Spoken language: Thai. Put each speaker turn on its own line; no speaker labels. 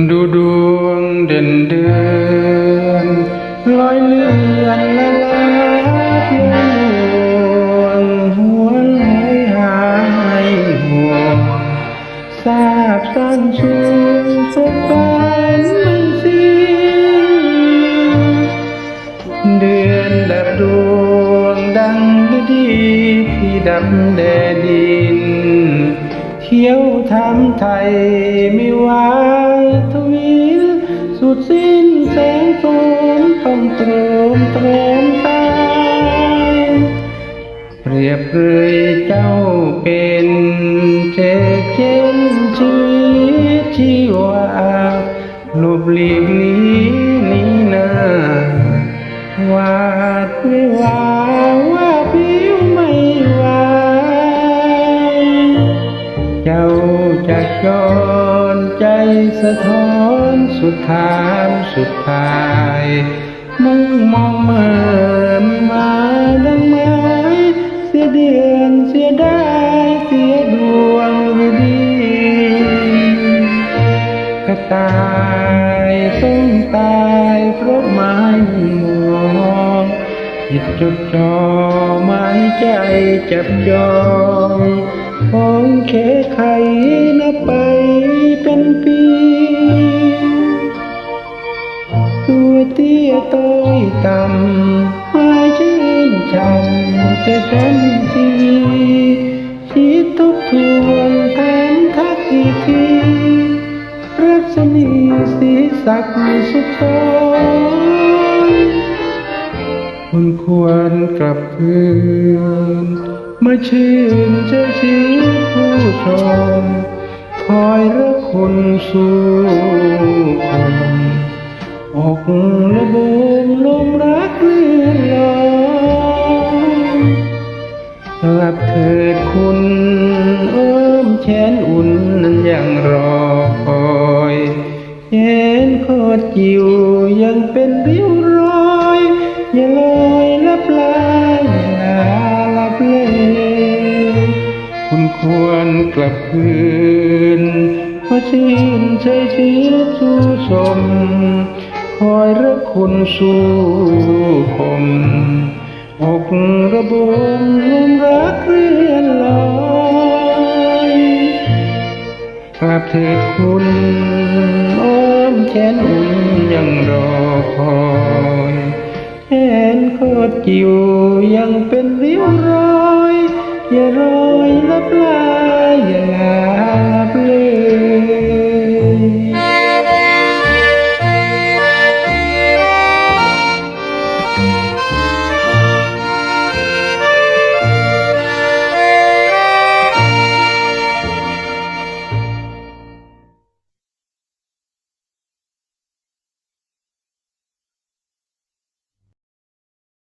ดูดวงเด่นเดือนลอยเลื่อนละลาเพียงห่วงหัวลอยหายห่วงทราบสั้นชูสุดฝันไม่สิ้นเดือนดับดวงดังฤดีที่ดับแดดดินเที่ยวทำไทยไม่ไหวทวินสุดสิ้นแสงโสมต้องตรมตรมตายเปรียบเลยเจ้าเป็นเจ็ดเช่นชีวิตชีวาหลบหลีกนี้นาหวาดไม่ว่าผิวไม่ไหวเจ้าจะย้อนใจสะท้อนสุดทางสุดท้ายมุ่งมองเมื่อมาดังไม้เสียเดือนเสียได้เสียดวงฤดีก็ตายต้องตายเพราะไม้มองจิตจดจ่อหมายใจจับจองของแค่ใครนับไปเป็นปีตัวเตี้ยต้อยต่ำไม่ชื่นช่ำจะฉันทีคิดทบทวนแทนทักอีกทีรัชนีสีสักสุดโทคุณควรกลับคืนมาชื่นใจชีวิตผู้ชมคอยรักคุณสู่คนอกระบมลมรักเลื่อนลอยกลับเถิดคุณอ้อมแขนอุ่นนั้นยังรอคอยแขนคอดจิ๋วยังเป็นริ้วรอยอย่าลอยลับลายอย่าลับเลคุณควรกลับคืนเพราะชื่นใจชีวิตชูชมคอยรักคุณสู่คมอกระบมลมรักเรื่อนลอยกลับเถิดคุณอ้อมแขนอุ่นยังรอคอยแขนโคตรจิ๋วยังเป็นริ้วรอยอย่ารอ